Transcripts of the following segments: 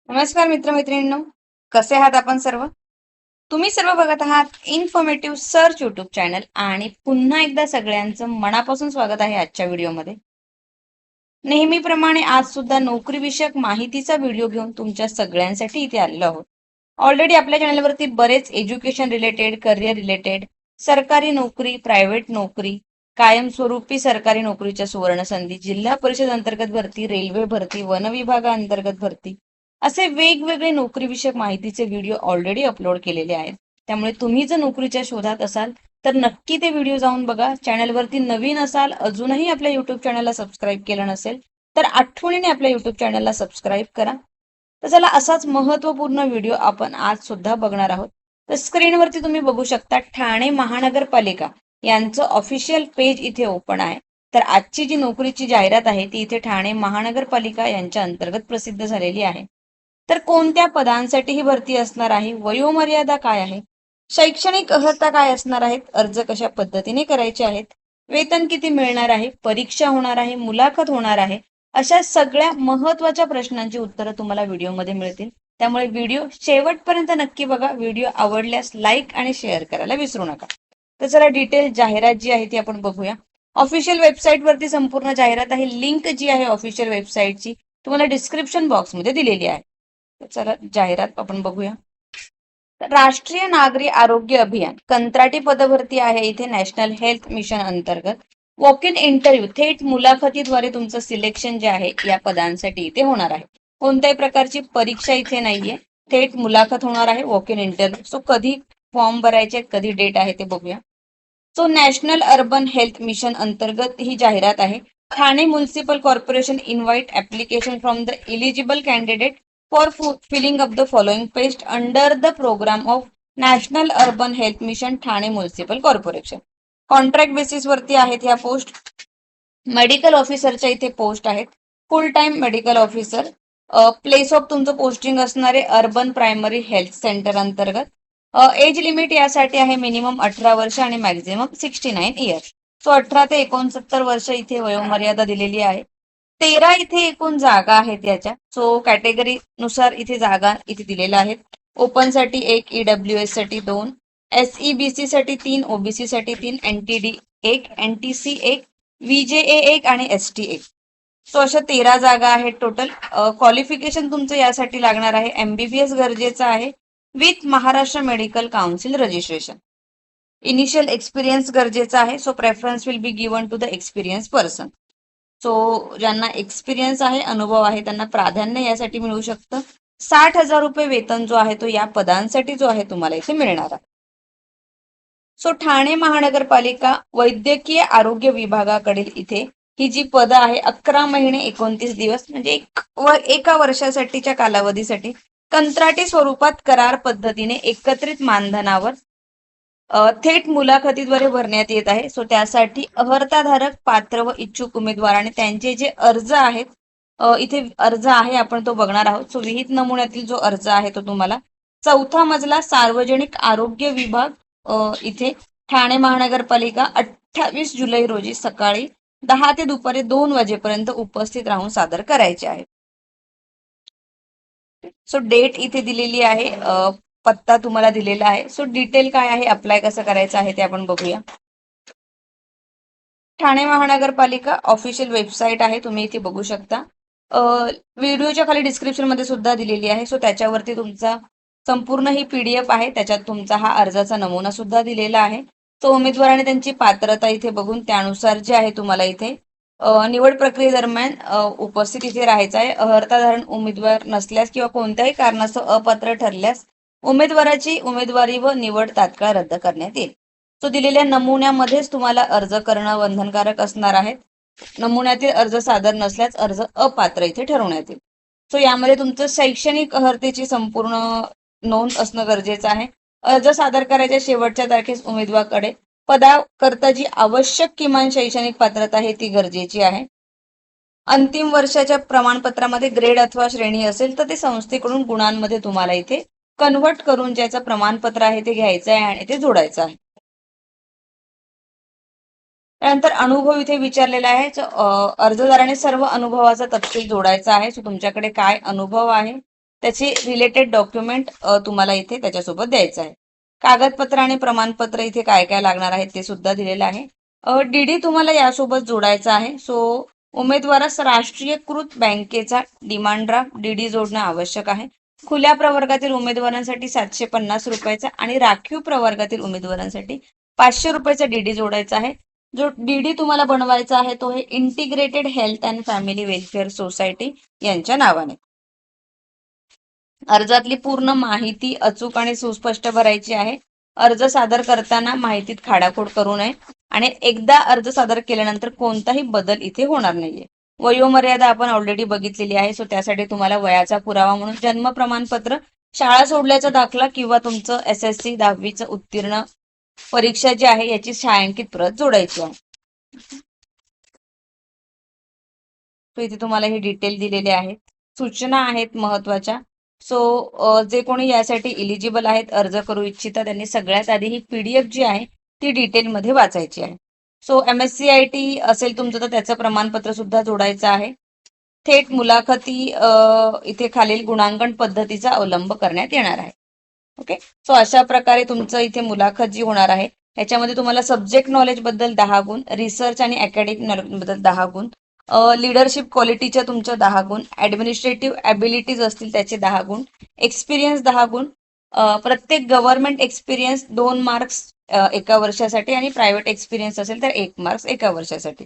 नमस्कार मित्रमैत्रिणींनो, कसे आहात आपण सर्व? तुम्ही सर्व बघत आहात इन्फॉर्मेटिव्ह सर्च युट्यूब चॅनल आणि पुन्हा एकदा सगळ्यांचं मनापासून स्वागत आहे आजच्या व्हिडिओमध्ये. नेहमीप्रमाणे आज सुद्धा नोकरीविषयक माहितीचा व्हिडिओ घेऊन तुमच्या सगळ्यांसाठी इथे आलेलो आहोत. ऑलरेडी आपल्या चॅनलवरती बरेच एज्युकेशन रिलेटेड, करिअर रिलेटेड, सरकारी नोकरी, प्रायव्हेट नोकरी, कायमस्वरूपी सरकारी नोकरीच्या सुवर्ण संधी, जिल्हा परिषद अंतर्गत भरती, रेल्वे भरती, वन विभागाअंतर्गत भरती असे वेगवेगळे नोकरीविषयक माहितीचे व्हिडिओ ऑलरेडी अपलोड केलेले आहेत. त्यामुळे तुम्ही जर नोकरीच्या शोधात असाल तर नक्की ते व्हिडिओ जाऊन बघा. चॅनलवरती नवीन असाल, अजूनही आपल्या युट्यूब चॅनलला सबस्क्राईब केलं नसेल तर आठवणीने आपल्या युट्यूब चॅनलला सबस्क्राईब करा. तर चला असाच महत्वपूर्ण व्हिडिओ आपण आज सुद्धा बघणार आहोत. तर स्क्रीनवरती तुम्ही बघू शकता ठाणे महानगरपालिका यांचं ऑफिशियल पेज इथे ओपन आहे. तर आजची जी नोकरीची जाहिरात आहे ती इथे ठाणे महानगरपालिका यांच्या अंतर्गत प्रसिद्ध झालेली आहे. तर कोणत्या पदांसाठी ही भरती असणार आहे, वयोमर्यादा काय आहे, शैक्षणिक अर्हता काय असणार आहेत, अर्ज कशा पद्धतीने करायचे आहेत, वेतन किती मिळणार आहे, परीक्षा होणार आहे, मुलाखत होणार आहे, अशा सगळ्या महत्वाच्या प्रश्नांची उत्तरं तुम्हाला व्हिडिओमध्ये मिळतील. त्यामुळे व्हिडिओ शेवटपर्यंत नक्की बघा. व्हिडिओ आवडल्यास लाईक आणि शेअर करायला विसरू नका. तर चला डिटेल जाहिरात जी आहे ती आपण बघूया. ऑफिशियल वेबसाईट वरती संपूर्ण जाहिरात आहे. लिंक जी आहे ऑफिशियल वेबसाईटची तुम्हाला डिस्क्रिप्शन बॉक्समध्ये दिलेली आहे. चला जाहिरात आपण बघूया. राष्ट्रीय नागरी आरोग्य अभियान कंत्राटी पदभरती आहे इथे नॅशनल हेल्थ मिशन अंतर्गत. वॉक इन इंटरव्ह्यू थेट मुलाखतीद्वारे तुमचं सिलेक्शन जे आहे या पदांसाठी इथे होणार आहे. कोणत्याही प्रकारची परीक्षा इथे नाहीये, थेट मुलाखत होणार आहे, वॉक इन इंटरव्ह्यू. सो कधी फॉर्म भरायचे, कधी डेट आहे ते बघूया. So National Urban Health Mission अंतर्गत ही जाहिरात आहे. Thane Municipal Corporation invite application from the eligible candidate for filling up the following posts under the program of National Urban Health Mission Thane Municipal Corporation. Contract basis वरती आहेत ह्या post. Medical ऑफिसरच्या इथे post आहेत. Full time medical officer. Place of तुमचं posting असणारे urban primary health centre अंतर्गत. Age limit यासाठी आहे मिनिमम 18 वर्ष आणि मॅक्झिमम 69 इयर्स. सो 18 ते 69 वर्ष इथे वयोमर्यादा दिलेली आहे. 13 इथे एकूण जागा आहेत याच्या. सो कॅटेगरी नुसार इथे जागा इथे दिलेल्या आहेत. ओपन साठी 1, ईडब्ल्यूएस साठी 2, SEBC साठी 3, ओबीसी साठी 3, NTD 1, NTC 1, VJA 1 आणि ST 1. सो अशा 13 जागा आहेत टोटल. क्वालिफिकेशन तुमचं यासाठी लागणार आहे MBBS गरजेचं आहे with Maharashtra Medical Council registration. Initial experience गरजेचा आहे. So preference will be given to the experience person. So ज्यांना एक्सपिरियन्स आहे, अनुभव आहे, त्यांना प्राधान्य यासाठी मिळू शकतं. 60,000 रुपये वेतन जो आहे तो या पदांसाठी जो आहे तुम्हाला इथे मिळणार आहे. सो ठाणे महानगरपालिका वैद्यकीय आरोग्य विभागाकडील इथे ही जी पदं आहे 11 महिने 29 दिवस म्हणजे एका वर्षासाठीच्या कालावधीसाठी कंत्राटी स्वरूपात करार पद्धतीने एकत्रित मानधनावर थेट मुलाखतीद्वारे भरण्यात येत आहे. सो त्यासाठी अर्हताधारक पात्र व इच्छुक उमेदवार आणि त्यांचे जे अर्ज आहेत, इथे अर्ज आहे आपण तो बघणार आहोत. सो विहित नमुन्यातील जो अर्ज आहे तो तुम्हाला 4था मजला सार्वजनिक आरोग्य विभाग इथे ठाणे महानगरपालिका 28 जुलै रोजी सकाळी 10 ते दुपारी 2 वाजेपर्यंत उपस्थित राहून सादर करायचे आहे. सो डेट इथे दिलेली आहे, पत्ता तुम्हाला दिलेला आहे. सो डिटेल काय आहे, अप्लाय कसं करायचं आहे ते आपण बघूया. ठाणे महानगरपालिका ऑफिशियल वेबसाईट आहे, तुम्ही इथे बघू शकता. व्हिडिओच्या खाली डिस्क्रिप्शन मध्ये सुद्धा दिलेली आहे. सो त्याच्यावरती तुमचा संपूर्ण ही PDF आहे, त्याच्यात तुमचा हा अर्जाचा नमुना सुद्धा दिलेला आहे. तो उमेदवाराने त्यांची पात्रता इथे बघून त्यानुसार जे आहे तुम्हाला इथे निवड प्रक्रियेदरम्यान उपस्थित इथे राहायचं आहे. अर्हताधारण उमेदवार नसल्यास किंवा कोणत्याही कारणास्तव अपात्र ठरल्यास उमेदवाराची उमेदवारी व निवड तात्काळ रद्द करण्यात येईल. तो दिलेल्या नमुन्यामध्येच तुम्हाला अर्ज करणं बंधनकारक असणार आहे. नमुन्यातील अर्ज सादर नसल्यास अर्ज अपात्र इथे ठरवण्यात येईल. सो यामध्ये तुमचं शैक्षणिक अर्हतेची संपूर्ण नोंद असणं गरजेचं आहे. अर्ज सादर करायच्या शेवटच्या तारखेस उमेदवाराकडे पदाकरता जी आवश्यक किमान शैक्षणिक पात्रता आहे ती गरजेची आहे. अंतिम वर्षाच्या प्रमाणपत्रामध्ये ग्रेड अथवा श्रेणी असेल तर ते संस्थेकडून गुणांमध्ये तुम्हाला इथे कन्व्हर्ट करून ज्याचं प्रमाणपत्र आहे ते घ्यायचं आहे आणि ते जोडायचं आहे. त्यानंतर अनुभव इथे विचारलेला आहे. अर्जदाराने सर्व अनुभवाचा तपशील जोडायचा आहे. सो तुमच्याकडे काय अनुभव आहे त्याचे रिलेटेड डॉक्युमेंट तुम्हाला इथे त्याच्यासोबत द्यायचं आहे. कागदपत्र आणि प्रमाणपत्र इथे काय काय लागणार आहे ते सुद्धा दिलेलं आहे. डीडी तुम्हाला यासोबत जोडायचा आहे. सो उमेदवारास राष्ट्रीयकृत बँकेचा डिमांड ड्राफ्ट डीडी जोडणं आवश्यक आहे. खुल्या प्रवर्गातील उमेदवारांसाठी 750 रुपयाचा आणि राखीव प्रवर्गातील उमेदवारांसाठी 500 रुपयाचा डीडी जोडायचा आहे. जो डीडी तुम्हाला बनवायचा आहे तो हे integrated health and family welfare society यांच्या नावाने. अर्जातली पूर्ण माहिती अचूक आणि सुस्पष्ट भरायची आहे. अर्ज सादर करताना माहितीत खाडाखोड करू नये आणि एकदा अर्ज सादर केल्यानंतर कोणताही बदल इथे होणार नाहीये. वयोमर्यादा आपण ऑलरेडी बघितलेली आहे. सो त्यासाठी तुम्हाला वयाचा पुरावा म्हणून जन्म प्रमाणपत्र, शाळा सोडल्याचा दाखला किंवा तुमचं SSC 10वीचं उत्तीर्ण परीक्षा जी आहे याची छायांकित प्रत जोडायची आहे. सो इथे तुम्हाला हे डिटेल दिलेले आहेत. सूचना आहेत महत्वाच्या. सो जे कोणी यासाठी इलिजिबल आहेत, अर्ज करू इच्छिता, त्यांनी सगळ्यात आधी ही PDF जी आहे ती डिटेलमध्ये वाचायची आहे. सो MSCIT असेल तुमचं तर त्याचं प्रमाणपत्र सुद्धा जोडायचं आहे. थेट मुलाखती इथे खालील गुणांकन पद्धतीचा अवलंब करण्यात येणार आहे. ओके. सो अशा प्रकारे तुमचं इथे मुलाखत जी होणार आहे याच्यामध्ये तुम्हाला सब्जेक्ट नॉलेज बद्दल 10 गुण, रिसर्च आणि अकॅडमिक नॉलेज बद्दल 10 गुण, लिडरशिप क्वालिटीच्या तुमच्या 10 गुण, ऍडमिनिस्ट्रेटिव्ह ॲबिलिटीज असतील त्याचे 10 गुण, एक्सपिरियन्स 10 गुण, प्रत्येक गव्हर्नमेंट एक्सपिरियन्स 2 मार्क्स एका वर्षासाठी आणि प्रायव्हेट एक्सपिरियन्स असेल तर 1 मार्क्स एका वर्षासाठी.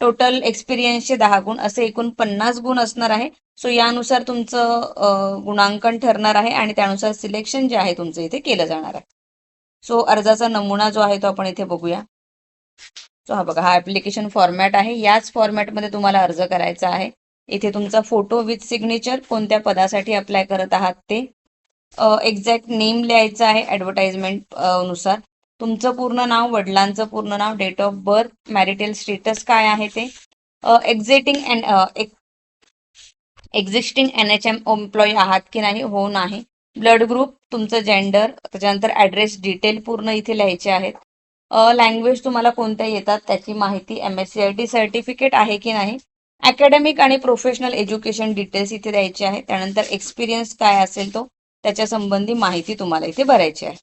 टोटल एक्सपिरियन्सचे 10 गुण असे एकूण 50 गुण असणार आहे. सो यानुसार तुमचं गुणांकन ठरणार आहे आणि त्यानुसार सिलेक्शन जे आहे तुमचं इथे केलं जाणार आहे. सो अर्जाचा नमुना जो आहे तो आपण इथे बघूया. सो हा बघा, हा ऍप्लिकेशन फॉर्मॅट आहे. याच फॉर्मॅटमध्ये तुम्हाला अर्ज करायचा आहे. इथे तुमचा फोटो विथ सिग्नेचर, कोणत्या पदासाठी अप्लाय करत आहात ते, एक्झॅक्ट नेम लिहायचं आहे ऍडव्हर्टाइजमेंट नुसार, तुमचं पूर्ण नाव, वडिलांचं पूर्ण नाव, date of birth, marital status काय आहे ते, एक्झिस्टिंग NHM एम्प्लॉई आहात की नाही, हो नाही, ब्लड ग्रुप, तुमचं जेंडर, त्याच्यानंतर ऍड्रेस डिटेल पूर्ण इथे लिहायचे आहेत. लँग्वेज तुम्हाला कोणत्या येतात त्याची माहिती, MSCIT सर्टिफिकेट आहे की नाही, अकॅडमिक आणि प्रोफेशनल एज्युकेशन डिटेल्स इथे द्यायचे आहे. त्यानंतर एक्सपिरियन्स काय असेल तो त्याच्या संबंधी माहिती तुम्हाला इथे भरायची आहे.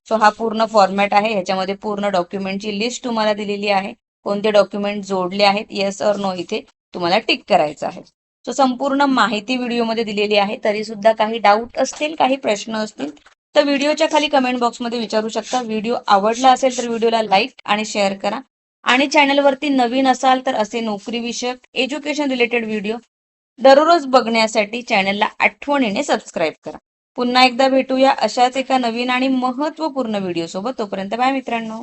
सो हा पूर्ण फॉर्मॅट आहे. ह्याच्यामध्ये पूर्ण डॉक्युमेंटची लिस्ट तुम्हाला दिलेली आहे. कोणते डॉक्युमेंट जोडले आहेत, येस और नो इथे तुम्हाला टिक करायचं आहे. सो संपूर्ण माहिती व्हिडिओमध्ये दिलेली आहे. तरी सुद्धा काही डाऊट असतील, काही प्रश्न असतील तर व्हिडिओच्या खाली कमेंट बॉक्समध्ये विचारू शकता. व्हिडिओ आवडला असेल तर व्हिडिओला लाईक आणि शेअर करा आणि चॅनलवरती नवीन असाल तर असे नोकरीविषयक एज्युकेशन रिलेटेड व्हिडिओ दररोज बघण्यासाठी चॅनलला आठवणीने सबस्क्राईब करा. पुन्हा एकदा भेटूया अशाच एका नवीन आणि महत्त्वपूर्ण व्हिडिओ सोबत. तोपर्यंत बाय मित्रांनो.